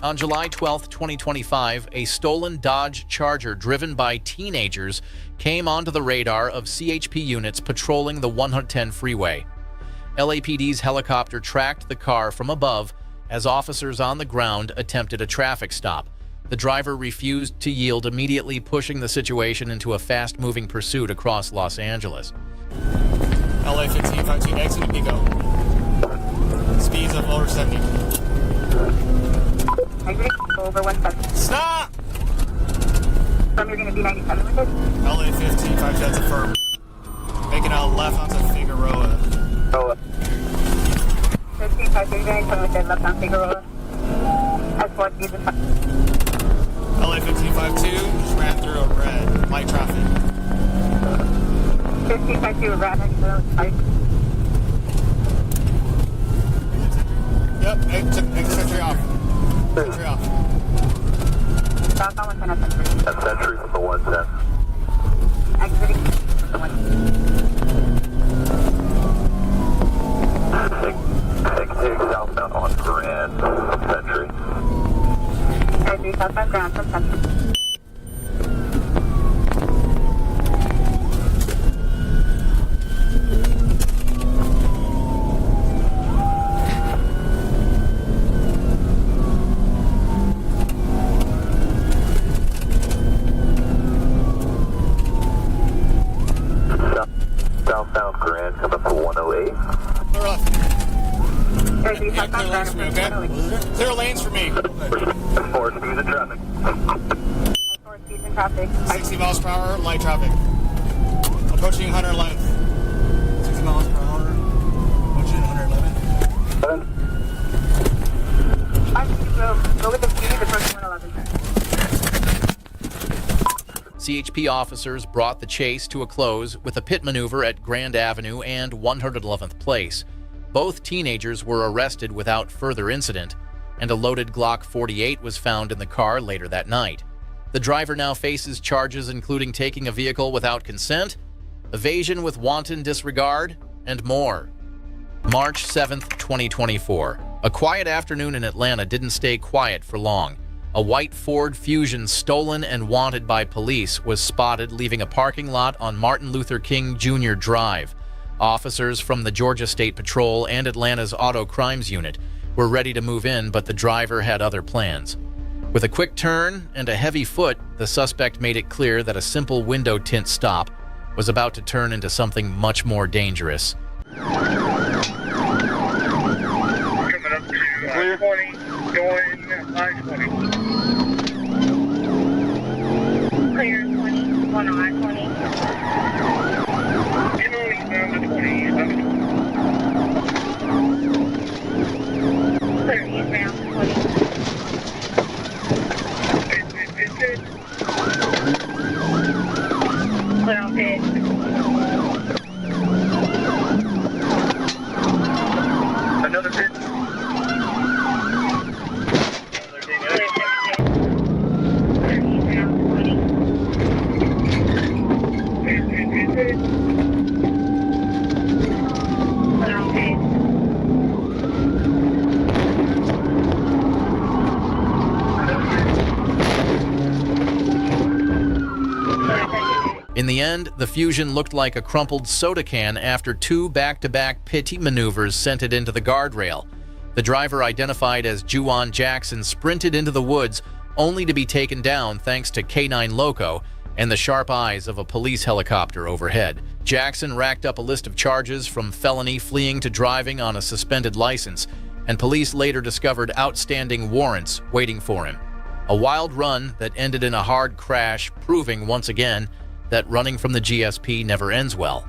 On July 12, 2025, a stolen Dodge Charger driven by teenagers came onto the radar of CHP units patrolling the 110 freeway. LAPD's helicopter tracked the car from above as officers on the ground attempted a traffic stop. The driver refused to yield, immediately pushing the situation into a fast-moving pursuit across Los Angeles. LA 1552 exit to Pico. Speeds of over 70. Over 170. Stop! You're going to be 97 with it? LA 1552, that's a firm. Making a left onto Figueroa. 1552, you're going to come with it left on Figueroa. That's what you just... LA 1552, just ran through a red light traffic. 1552, red light. Yep, exit entry off. Entry off. South on 110 Century. That's Century from the 110. Exiting the 110. Take southbound on Grand from Century. Exit southbound Grand from Century. Southbound Grand coming for 108. Clear lanes for me. 4 speeds in traffic. 4 speeds in traffic. 60 miles per hour, light traffic. Approaching 100 length. 60 miles per hour. Approaching 111. Go with the speed, approaching 111. CHP officers brought the chase to a close with a pit maneuver at Grand Avenue and 111th Place. Both teenagers were arrested without further incident, and a loaded Glock 48 was found in the car later that night. The driver now faces charges including taking a vehicle without consent, evasion with wanton disregard, and more. March 7th, 2024. A quiet afternoon in Atlanta didn't stay quiet for long. A white Ford Fusion stolen and wanted by police was spotted leaving a parking lot on Martin Luther King Jr. Drive. Officers from the Georgia State Patrol and Atlanta's Auto Crimes Unit were ready to move in, but the driver had other plans. With a quick turn and a heavy foot, the suspect made it clear that a simple window tint stop was about to turn into something much more dangerous. Coming up to I-20, going I-20. Clear 20, one on I-20. Down to 20, Clear eastbound 20. Clear on pit. Another pit. In the end, the Fusion looked like a crumpled soda can after two back-to-back pity maneuvers sent it into the guardrail. The driver, identified as Juwan Jackson, sprinted into the woods only to be taken down thanks to K9 Loco and the sharp eyes of a police helicopter overhead. Jackson racked up a list of charges from felony fleeing to driving on a suspended license, and police later discovered outstanding warrants waiting for him. A wild run that ended in a hard crash, proving once again that running from the GSP never ends well.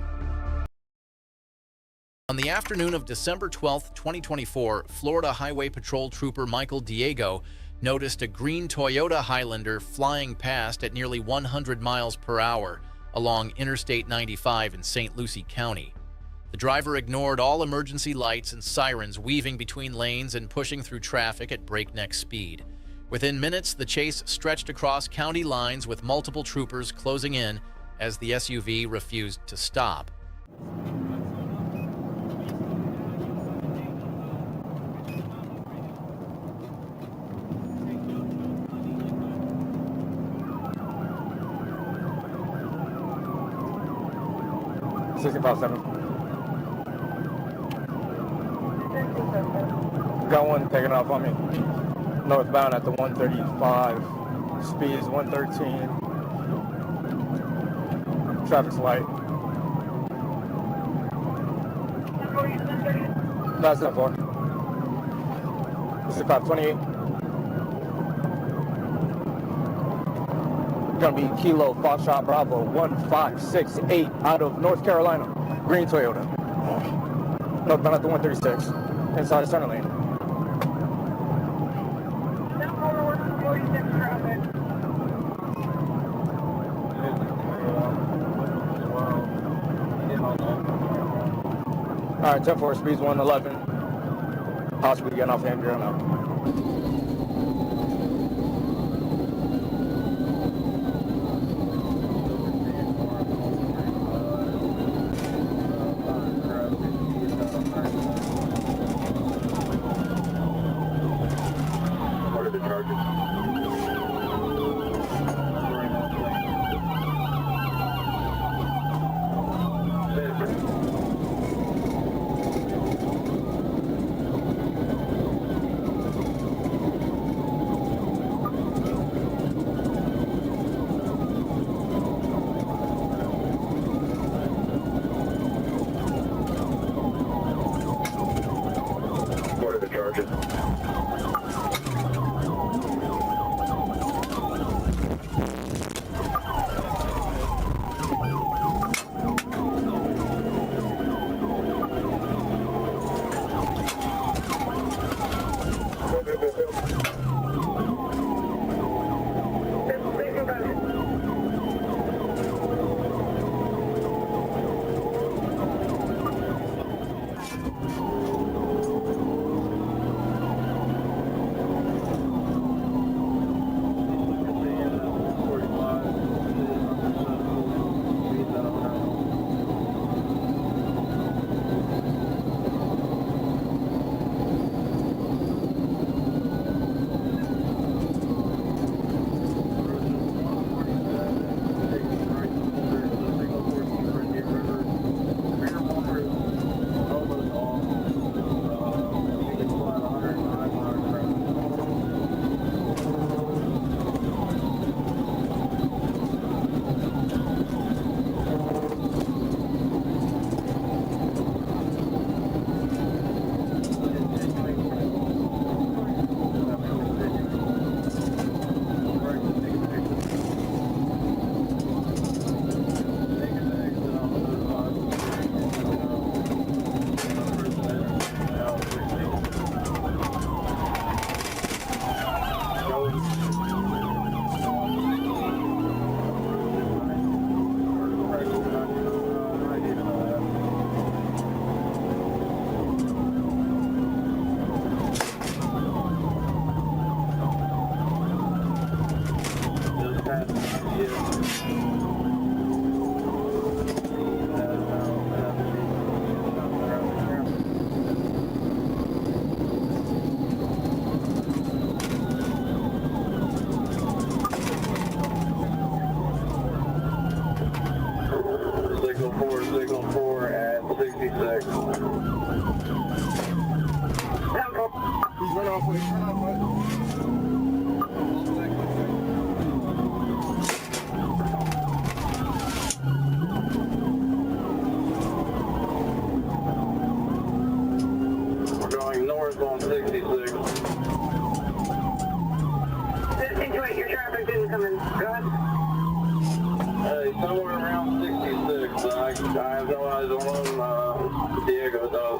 On the afternoon of December 12, 2024, Florida Highway Patrol Trooper Michael Diego noticed a green Toyota Highlander flying past at nearly 100 miles per hour along Interstate 95 in St. Lucie County. The driver ignored all emergency lights and sirens, weaving between lanes and pushing through traffic at breakneck speed. Within minutes, the chase stretched across county lines with multiple troopers closing in as the SUV refused to stop. Got one taking off on me. Northbound at the 135. Speed is 113. Traffic's light. That's not far. This is about 28. Gonna be Kilo Foxtrot Bravo 1568 out of North Carolina. Green Toyota. Northbound at the 136. Inside the center lane. All right, 10-4, speed's 111. Possibly getting off hand gear now. Somewhere around 66. I have no eyes on Diego, though.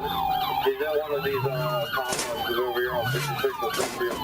He's at one of these complexes over here on 66 and Springfield.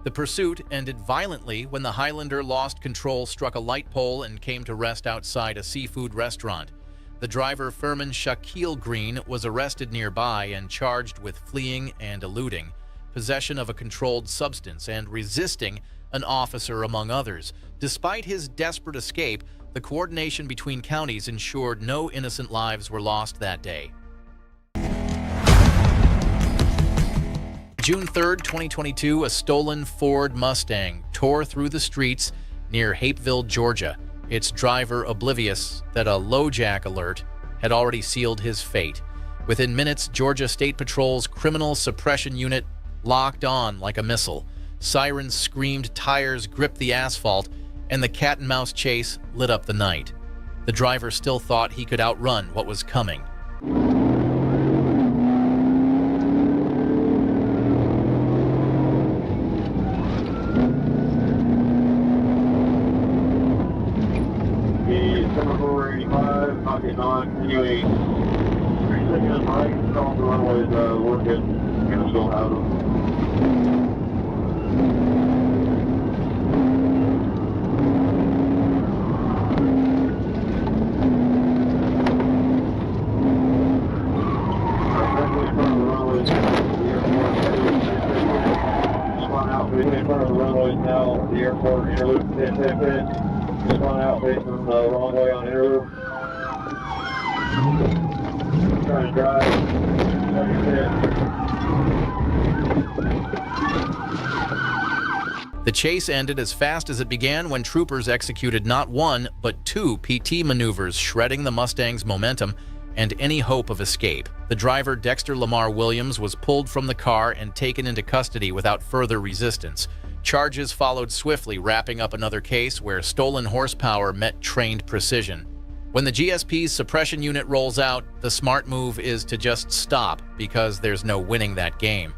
The pursuit ended violently when the Highlander lost control, struck a light pole, and came to rest outside a seafood restaurant. The driver, Furman Shaquille Green, was arrested nearby and charged with fleeing and eluding, possession of a controlled substance, and resisting an officer, among others. Despite his desperate escape, the coordination between counties ensured no innocent lives were lost that day. June 3, 2022, a stolen Ford Mustang tore through the streets near Hapeville, Georgia, its driver oblivious that a LoJack alert had already sealed his fate. Within minutes, Georgia State Patrol's criminal suppression unit locked on like a missile. Sirens screamed, tires gripped the asphalt, and the cat-and-mouse chase lit up the night. The driver still thought he could outrun what was coming. Getting on, anyway, 3 seconds right, all the runways working, gonna still have them. Spun out in front of the runways now, the airport interloop 10-10, spun out facing the wrong way on interloop. Trying to drive. The chase ended as fast as it began when troopers executed not one, but 2 PT maneuvers, shredding the Mustang's momentum and any hope of escape. The driver, Dexter Lamar Williams, was pulled from the car and taken into custody without further resistance. Charges followed swiftly, wrapping up another case where stolen horsepower met trained precision. When the GSP's suppression unit rolls out, the smart move is to just stop, because there's no winning that game.